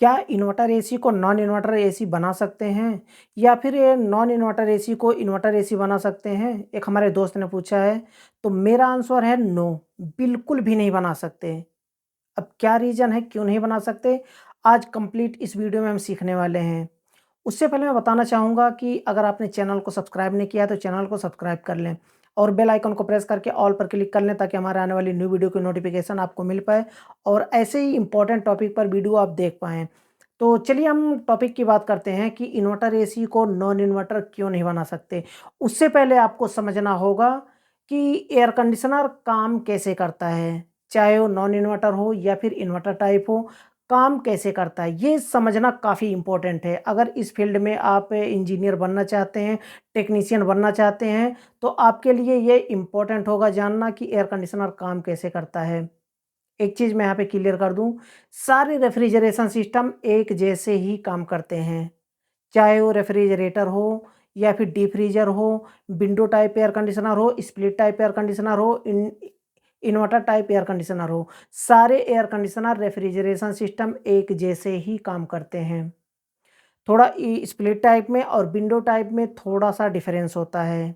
क्या inverter AC को non inverter AC बना सकते हैं? या फिर ये नॉन इन्वर्टर एसी को इन्वर्टर एसी बना सकते हैं? एक हमारे दोस्त ने पूछा है, तो मेरा आंसर है नो, बिल्कुल भी नहीं बना सकते। अब क्या रीज़न है, क्यों नहीं बना सकते? आज कंप्लीट इस वीडियो में हम सीखने वाले हैं। उससे पहले मैं बताना चाहूँगा कि अगर आपने चैनल को सब्सक्राइब नहीं किया है, तो चैनल को सब्सक्राइब कर लें और बेल आइकन को प्रेस करके ऑल पर क्लिक कर लें ताकि हमारे आने वाली न्यू वीडियो की नोटिफिकेशन आपको मिल पाए और ऐसे ही इम्पोर्टेंट टॉपिक पर वीडियो आप देख पाएँ। तो चलिए हम टॉपिक की बात करते हैं कि इन्वर्टर एसी को नॉन इन्वर्टर क्यों नहीं बना सकते। उससे पहले आपको समझना होगा कि एयर कंडीशनर काम कैसे करता है, चाहे वो नॉन इन्वर्टर हो या फिर इन्वर्टर टाइप हो, काम कैसे करता है, ये समझना काफ़ी इम्पोर्टेंट है। अगर इस फील्ड में आप इंजीनियर बनना चाहते हैं, टेक्नीशियन बनना चाहते हैं, तो आपके लिए ये इम्पोर्टेंट होगा जानना कि एयर कंडीशनर काम कैसे करता है। एक चीज़ मैं यहाँ पे क्लियर कर दूँ, सारे रेफ्रिजरेशन सिस्टम एक जैसे ही काम करते हैं, चाहे वो रेफ्रिजरेटर हो या फिर डीप फ्रीज़र हो, विंडो टाइप एयर कंडीशनर हो, स्प्लिट टाइप एयर कंडीशनर हो, इन्वर्टर टाइप एयर कंडीशनर हो, सारे एयर कंडीशनर रेफ्रिजरेशन सिस्टम एक जैसे ही काम करते हैं। थोड़ा स्प्लिट टाइप में और विंडो टाइप में थोड़ा-सा डिफ़रेंस होता है।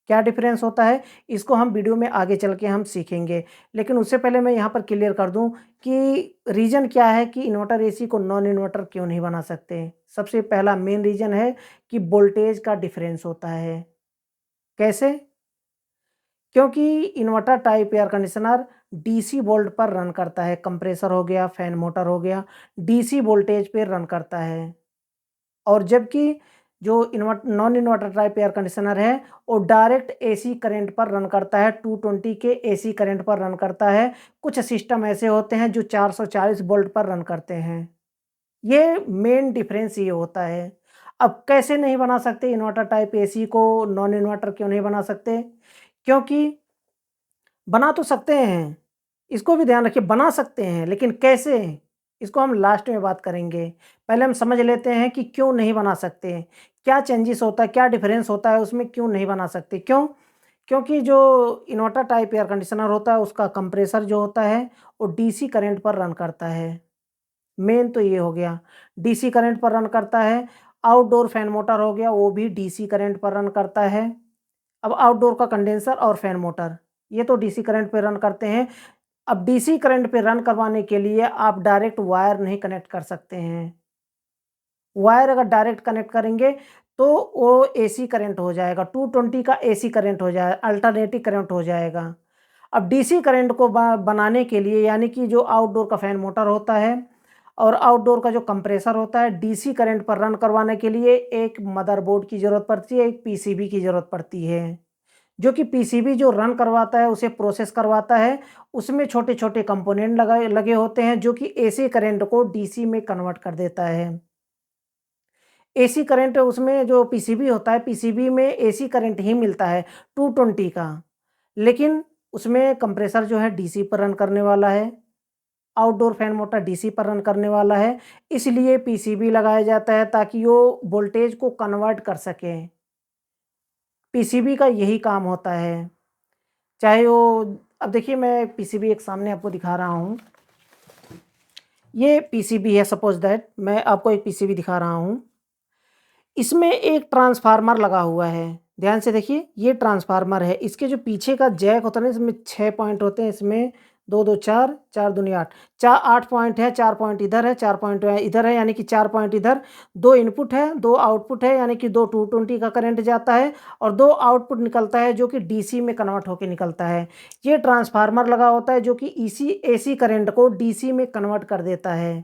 क्या डिफ़रेंस होता है? इसको हम वीडियो में आगे चल के हम सीखेंगे। लेकिन उससे पहले मैं यहाँ पर क्लियर कर दूँ कि रीज़न क्या है कि इन्वर्टर एसी को नॉन इन्वर्टर क्यों नहीं बना सकते? सबसे पहला मेन रीज़न है कि वोल्टेज का डिफ़रेंस होता है। कैसे? क्योंकि inverter type air conditioner DC volt पर रन करता है, कंप्रेसर हो गया, फैन मोटर हो गया, डीसी वोल्टेज पे रन करता है। और जबकि जो non inverter type air conditioner है, वो डायरेक्ट एसी करंट पर रन करता है, 220 के एसी करंट पर रन करता है। कुछ सिस्टम ऐसे होते हैं जो 440 वोल्ट पर रन करते हैं। ये मेन डिफरेंस ये होता है। अब कैसे नहीं बना सकते इन्वर्टर टाइप एसी को नॉन इन्वर्टर क्यों नहीं बना सकते? क्योंकि बना तो सकते हैं, इसको भी ध्यान रखिए बना सकते हैं, लेकिन कैसे? इसको हम लास्ट में बात करेंगे। पहले हम समझ लेते हैं कि क्यों नहीं बना सकते? क्या चेंजेस होता है, क्या डिफ़रेंस होता है उसमें क्यों नहीं बना सकते? क्यों? क्योंकि जो इन्वर्टर टाइप एयर कंडीशनर होता है उसका कंप्रेसर जो होता है वो डीसी करंट पर रन करता है। मेन तो ये हो गया, डीसी करंट पर रन करता है। आउटडोर फैन मोटर हो गया वो भी डीसी करंट पर रन करता है। अब आउटडोर का कंडेंसर और फैन मोटर, ये तो डीसी करंट पे रन करते हैं। अब डीसी करंट पे रन करवाने के लिए आप डायरेक्ट वायर नहीं कनेक्ट कर सकते हैं। वायर अगर डायरेक्ट कनेक्ट करेंगे तो वो एसी करंट हो जाएगा, 220 का एसी करंट हो जाए अल्टरनेटिंग करंट हो जाएगा। अब डीसी करंट को बनाने के लिए यानी कि जो आउटडोर का फैन मोटर होता है और आउटडोर का जो कंप्रेसर होता है, डीसी करंट पर रन करवाने के लिए एक मदरबोर्ड की ज़रूरत पड़ती है, एक पीसीबी की ज़रूरत पड़ती है। जो कि पीसीबी जो रन करवाता है, उसे प्रोसेस करवाता है, उसमें छोटे-छोटे कंपोनेंट लगे होते हैं जो कि एसी करंट को डीसी में कन्वर्ट कर देता है। एसी करंट उसमें जो पीसीबी होता है, पीसीबी में एसी करंट ही मिलता है 220 का। लेकिन उसमें कंप्रेसर जो है डीसी पर रन करने वाला है, आउटडोर फैन मोटर डीसी पर रन करने वाला है, इसलिए पीसीबी लगाया जाता है ताकि वो वोल्टेज को कन्वर्ट कर सके। पीसीबी का यही काम होता है। चाहे वो अब देखिए मैं पीसीबी एक सामने आपको दिखा रहा हूँ। ये पीसीबी है सपोज़ दैट मैं आपको एक पीसीबी दिखा रहा हूँ। इसमें एक ट्रांसफ़ार्मर लगा हुआ है। ध्यान से देखिए ये ट्रांसफ़ार्मर है। इसके जो पीछे का जैक होता है ना इसमें 6 पॉइंट होते हैं इसमें 2, 2 4, 4 दूनी 8 8 पॉइंट है, 4 पॉइंट इधर है, 4 पॉइंट इधर है यानी कि 4 पॉइंट इधर, 2 इनपुट है, 2 आउटपुट है यानी कि 2 220 का करंट जाता है और 2 आउटपुट निकलता है जो कि डीसी में कन्वर्ट होके निकलता है। ये ट्रांसफ़ार्मर लगा होता है जो कि इसी एसी करंट को डीसी में कन्वर्ट कर देता है।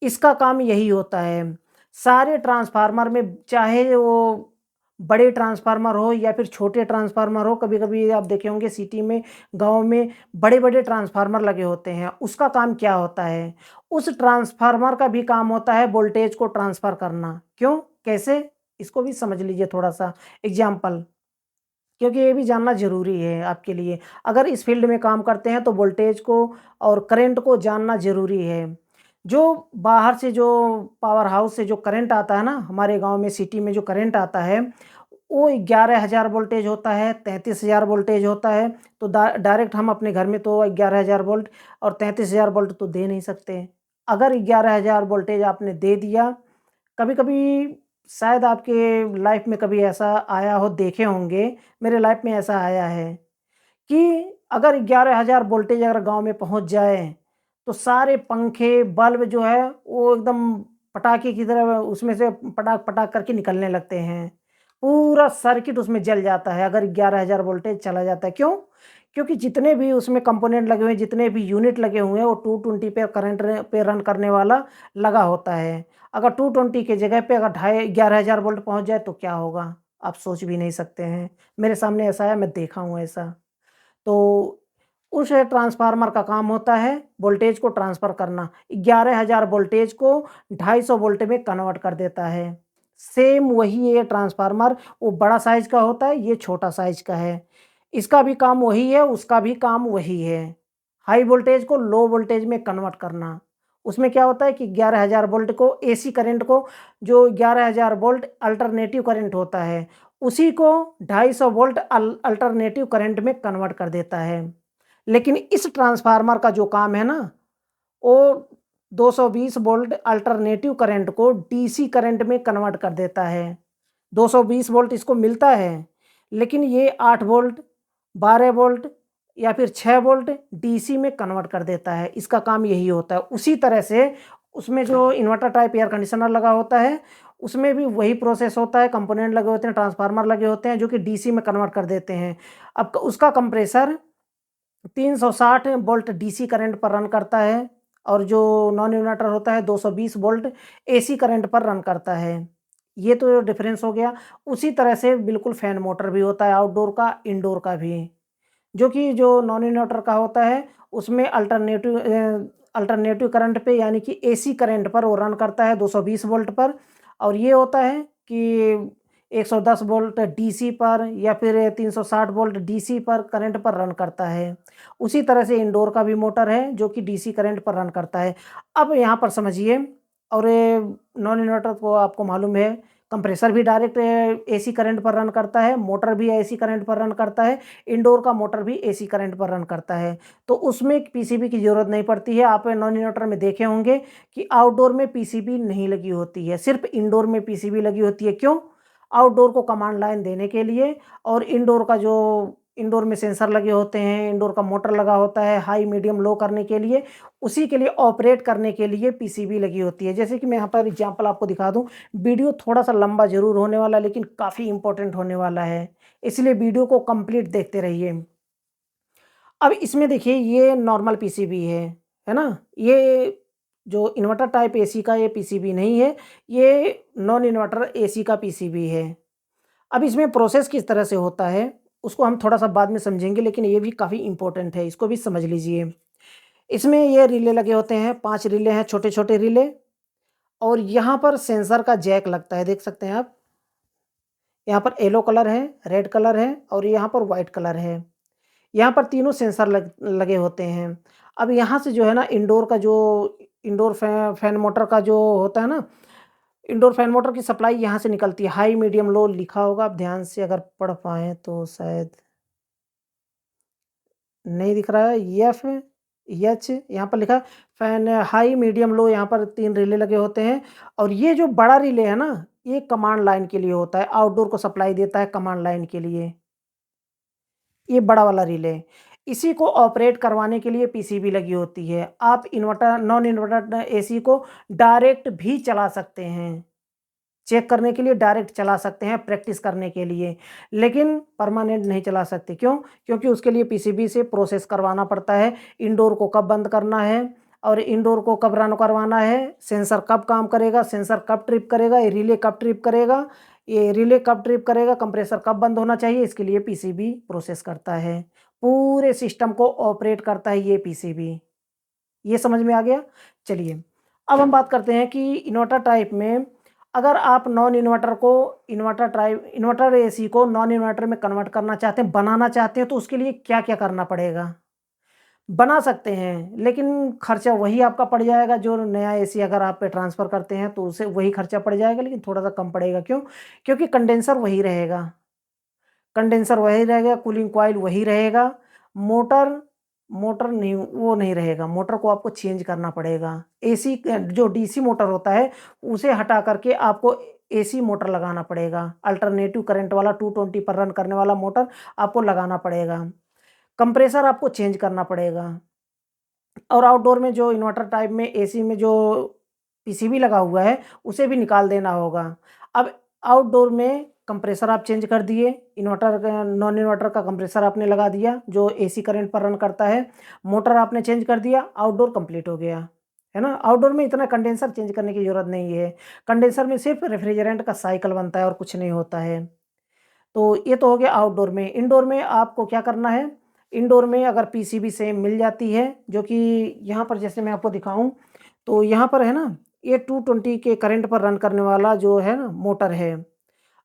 इसका काम यही होता है। सारे ट्रांसफ़ार्मर में चाहे वो बड़े ट्रांसफ़ार्मर हो या फिर छोटे ट्रांसफ़ार्मर हो, कभी-कभी आप देखे होंगे सिटी में, गाँव में बड़े-बड़े ट्रांसफ़ार्मर लगे होते हैं। उसका काम क्या होता है? उस ट्रांसफ़ार्मर का भी काम होता है वोल्टेज को ट्रांसफ़र करना। क्यों? कैसे? इसको भी समझ लीजिए थोड़ा-सा एग्ज़ाम्पल, क्योंकि ये भी जानना ज़रूरी है आपके लिए। अगर इस फ़ील्ड में काम करते हैं तो वोल्टेज को और करंट को जानना ज़रूरी है। जो बाहर से जो पावर हाउस से जो करंट आता है ना, हमारे गाँव में सिटी में जो करंट आता है, वो 11,000 वोल्टेज होता है, 33,000 वोल्टेज होता है। तो डायरेक्ट हम अपने घर में तो 11,000 वोल्ट और 33,000 वोल्ट तो दे नहीं सकते। अगर 11,000 वोल्टेज आपने दे दिया, कभी-कभी शायद आपके लाइफ में कभी ऐसा आया हो, देखे होंगे, मेरे लाइफ में ऐसा आया है कि अगर 11,000 वोल्टेज अगर गाँव में पहुँच जाए, तो सारे पंखे, बल्ब जो है वो एकदम पटाखे की तरह उसमें से पटाक-पटाक करके निकलने लगते हैं। पूरा सर्किट उसमें जल जाता है अगर 11,000 वोल्टेज चला जाता है। क्यों? क्योंकि जितने भी उसमें कंपोनेंट लगे हुए हैं, जितने भी यूनिट लगे हुए हैं, वो 220 पे करंट पे रन करने वाला लगा होता है। अगर 220 की जगह पे अगर ढाई 11,000 वोल्ट पहुँच जाए तो क्या होगा? आप सोच भी नहीं सकते हैं। मेरे सामने ऐसा है, मैं देखा हूँ ऐसा। तो उस ट्रांसफ़ार्मर का काम होता है वोल्टेज को ट्रांसफ़र करना। 11,000 वोल्टेज को 250 वोल्ट में कन्वर्ट कर देता है। सेम वही है ट्रांसफ़ार्मर, वो बड़ा साइज़ का होता है, ये छोटा साइज़ का है। इसका भी काम वही है, उसका भी काम वही है। हाई वोल्टेज को लो वोल्टेज में कन्वर्ट करना। उसमें क्या होता है कि 11,000 वोल्ट को एसी करंट को, जो 11,000 वोल्ट अल्टरनेटिव करंट होता है, उसी को 250 वोल्ट अल्टरनेटिव करंट में कन्वर्ट कर देता है। लेकिन इस ट्रांसफ़ार्मर का जो काम है ना, वो 220 वोल्ट अल्टरनेटिव करंट को डीसी करंट में कन्वर्ट कर देता है। 220 वोल्ट इसको मिलता है, लेकिन ये 8 वोल्ट, 12 वोल्ट या फिर 6 वोल्ट डीसी में कन्वर्ट कर देता है। इसका काम यही होता है। उसी तरह से उसमें जो इन्वर्टर टाइप एयर कंडीशनर लगा होता है, उसमें भी वही प्रोसेस होता है, कंपोनेंट लगे होते हैं, ट्रांसफ़ार्मर लगे होते हैं जो कि डीसी में कन्वर्ट कर देते हैं। अब उसका कंप्रेसर 360 वोल्ट डीसी करंट पर रन करता है और जो नॉन इन्वर्टर होता है 220 वोल्ट एसी करंट पर रन करता है। ये तो डिफरेंस हो गया। उसी तरह से बिल्कुल फैन मोटर भी होता है आउटडोर का, इनडोर का भी। जो कि जो नॉन इन्वर्टर का होता है उसमें अल्टरनेटिव करंट पे यानी कि एसी करंट पर वो रन करता है 220 वोल्ट पर, और ये होता है कि 110 वोल्ट डीसी पर या फिर 360 वोल्ट डीसी पर करंट पर रन करता है। उसी तरह से इंडोर का भी मोटर है जो कि डीसी करंट पर रन करता है। अब यहाँ पर समझिए, और नॉन इन्वर्टर को आपको मालूम है कंप्रेसर भी डायरेक्ट एसी करंट पर रन करता है, मोटर भी एसी करंट पर रन करता है, इंडोर का मोटर भी एसी करंट पर रन करता है। तो उसमें पीसीबी की ज़रूरत नहीं पड़ती है। आप नॉन इन्वर्टर में देखे होंगे कि आउटडोर में पीसीबी नहीं लगी होती है, सिर्फ़ इंडोर में पीसीबी लगी होती है। क्यों? आउटडोर को कमांड लाइन देने के लिए, और इंडोर का जो इंडोर में सेंसर लगे होते हैं, इंडोर का मोटर लगा होता है हाई, मीडियम, लो करने के लिए, उसी के लिए ऑपरेट करने के लिए पीसीबी लगी होती है। जैसे कि मैं यहाँ पर एग्ज़ाम्पल आपको दिखा दूँ, वीडियो थोड़ा-सा लंबा ज़रूर होने वाला है लेकिन काफ़ी इम्पोर्टेंट होने वाला है, इसलिए वीडियो को कंप्लीट देखते रहिए। अब इसमें देखिए ये नॉर्मल पीसीबी है ना? ये जो इन्वर्टर टाइप एसी का ये पीसीबी नहीं है, ये नॉन इन्वर्टर एसी का पीसीबी है। अब इसमें प्रोसेस किस तरह से होता है, उसको हम थोड़ा-सा बाद में समझेंगे, लेकिन ये भी काफ़ी इम्पोर्टेंट है, इसको भी समझ लीजिए। इसमें ये रिले लगे होते हैं, 5 रिले हैं, छोटे-छोटे रिले, और यहाँ पर सेंसर का जैक लगता है, देख सकते हैं आप। यहाँ पर येलो कलर है, रेड कलर है और यहाँ पर व्हाइट कलर है। यहाँ पर तीनों सेंसर लगे होते हैं। अब यहाँ से जो है ना इंडोर का जो इंडोर फैन मोटर का जो होता है ना, इंडोर फैन मोटर की सप्लाई यहाँ से निकलती है। हाई, मीडियम, लो लिखा होगा, आप ध्यान से अगर पढ़ पाएँ तो शायद नहीं दिख रहा है। एफ, एच यहाँ पर लिखा है फैन हाई, मीडियम, लो, यहाँ पर 3 रिले लगे होते हैं, और ये जो बड़ा रिले है ना, ये कमांड लाइन के लिए होता है, आउटडोर को सप्लाई देता है कमांड लाइन के लिए। ये बड़ा वाला रिले, इसी को ऑपरेट करवाने के लिए पीसीबी लगी होती है। आप इन्वर्टर नॉन इन्वर्टर एसी को डायरेक्ट भी चला सकते हैं, चेक करने के लिए डायरेक्ट चला सकते हैं, प्रैक्टिस करने के लिए, लेकिन परमानेंट नहीं चला सकते। क्यों? क्योंकि उसके लिए पीसीबी से प्रोसेस करवाना पड़ता है, इंडोर को कब बंद करना है और इंडोर को कब रन करवाना है, सेंसर कब काम करेगा, सेंसर कब ट्रिप करेगा, ये रिले कब ट्रिप करेगा, ये रिले कब ट्रिप करेगा, कंप्रेसर कब बंद होना चाहिए, इसके लिए पीसीबी प्रोसेस करता है। पूरे सिस्टम को ऑपरेट करता है ये पीसीबी। ये समझ में आ गया? चलिए, अब हम बात करते हैं कि इन्वर्टर टाइप में अगर आप नॉन इन्वर्टर को इन्वर्टर एसी को नॉन इन्वर्टर में कन्वर्ट करना चाहते हैं, बनाना चाहते हैं, तो उसके लिए क्या-क्या करना पड़ेगा? बना सकते हैं, लेकिन खर्चा वही आपका पड़ जाएगा जो नया एसी अगर आप पे ट्रांसफ़र करते हैं तो उसे वही खर्चा पड़ जाएगा, लेकिन थोड़ा-सा कम पड़ेगा। क्यों? क्योंकि कंडेंसर वही रहेगा, कूलिंग कॉइल वही रहेगा, मोटर मोटर नहीं, वो नहीं रहेगा, मोटर को आपको चेंज करना पड़ेगा। एसी जो डीसी मोटर होता है, उसे हटा करके आपको एसी मोटर लगाना पड़ेगा। अल्टरनेटिव करंट वाला 220 पर रन करने वाला मोटर आपको लगाना पड़ेगा। कंप्रेसर आपको चेंज करना पड़ेगा। और आउटडोर में जो इन्वर्टर टाइप में एसी में जो पीसीबी लगा हुआ है, उसे भी निकाल देना होगा। अब आउटडोर में कंप्रेसर आप चेंज कर दिए, इन्वर्टर का नॉन इन्वर्टर का कंप्रेसर आपने लगा दिया, जो एसी करंट पर रन करता है। मोटर आपने चेंज कर दिया, आउटडोर कंप्लीट हो गया, है ना? आउटडोर में इतना कंडेंसर चेंज करने की ज़रूरत नहीं है। कंडेंसर में सिर्फ़ रेफ्रिजरेंट का साइकिल बनता है और कुछ नहीं होता है। तो ये तो हो गया आउटडोर में। इनडोर में आपको क्या करना है, इनडोर में अगर पीसीबी सेम मिल जाती है, जो कि यहाँ पर जैसे मैं आपको दिखाऊँ, तो यहाँ पर है ना, ये 220 के करंट पर रन करने वाला जो है ना मोटर है।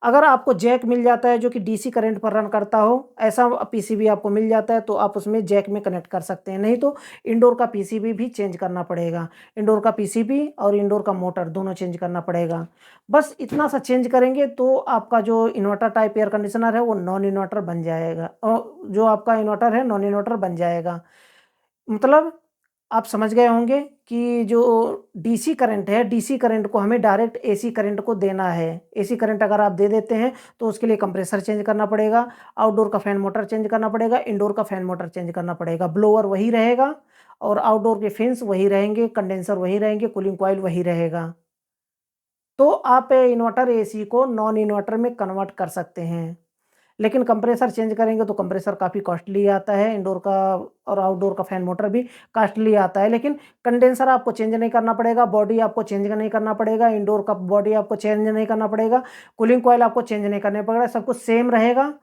अगर आपको जैक मिल जाता है जो कि डीसी करंट पर रन करता हो, ऐसा पीसीबी आपको मिल जाता है तो आप उसमें जैक में कनेक्ट कर सकते हैं, नहीं तो इंडोर का पीसीबी भी चेंज करना पड़ेगा। इंडोर का पीसीबी और इंडोर का मोटर दोनों चेंज करना पड़ेगा। बस इतना सा चेंज करेंगे तो आपका जो इन्वर्टर टाइप एयर कंडीशनर है वो नॉन इन्वर्टर बन जाएगा, और जो आपका इन्वर्टर है नॉन इन्वर्टर बन जाएगा। मतलब आप समझ गए होंगे कि जो डीसी करंट है, डीसी करंट को हमें डायरेक्ट एसी करंट को देना है। एसी करंट अगर आप दे देते हैं, तो उसके लिए कंप्रेसर चेंज करना पड़ेगा, आउटडोर का फैन मोटर चेंज करना पड़ेगा, इंडोर का फैन मोटर चेंज करना पड़ेगा। ब्लोअर वही रहेगा और आउटडोर के फैन्स वही रहेंगे, कंडेंसर वही रहेंगे, कूलिंग कॉइल वही रहेगा। तो आप इन्वर्टर एसी को नॉन इन्वर्टर में कन्वर्ट कर सकते हैं। लेकिन कंप्रेसर चेंज करेंगे तो कंप्रेसर काफ़ी कॉस्टली आता है, इंडोर का और आउटडोर का फैन मोटर भी कॉस्टली आता है। लेकिन कंडेंसर आपको चेंज नहीं करना पड़ेगा, बॉडी आपको चेंज नहीं करना पड़ेगा, इंडोर का बॉडी आपको चेंज नहीं करना पड़ेगा, कूलिंग कॉइल आपको चेंज नहीं करना पड़ेगा, सब कुछ सेम रहेगा।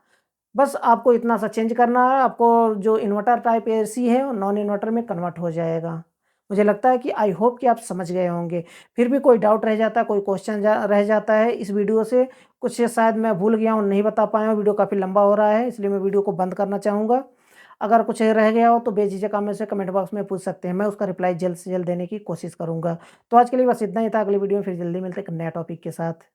बस आपको इतना सा चेंज करना है, आपको जो इन्वर्टर टाइप एसी है वो नॉन इन्वर्टर में कन्वर्ट हो जाएगा। मुझे लगता है कि आई होप कि आप समझ गए होंगे। फिर भी कोई डाउट रह जाता है, कोई क्वेश्चन रह जाता है इस वीडियो से, कुछ शायद मैं भूल गया हूँ, नहीं बता पाया हूँ, वीडियो काफ़ी लंबा हो रहा है, इसलिए मैं वीडियो को बंद करना चाहूँगा। अगर कुछ रह गया हो तो बेझिझक आप मुझसे कमेंट बॉक्स में पूछ सकते हैं, मैं उसका रिप्लाई जल्द से जल्द देने की कोशिश करूँगा। तो आज के लिए बस इतना ही था, अगली वीडियो में फिर जल्दी मिलते हैं एक नए टॉपिक के साथ।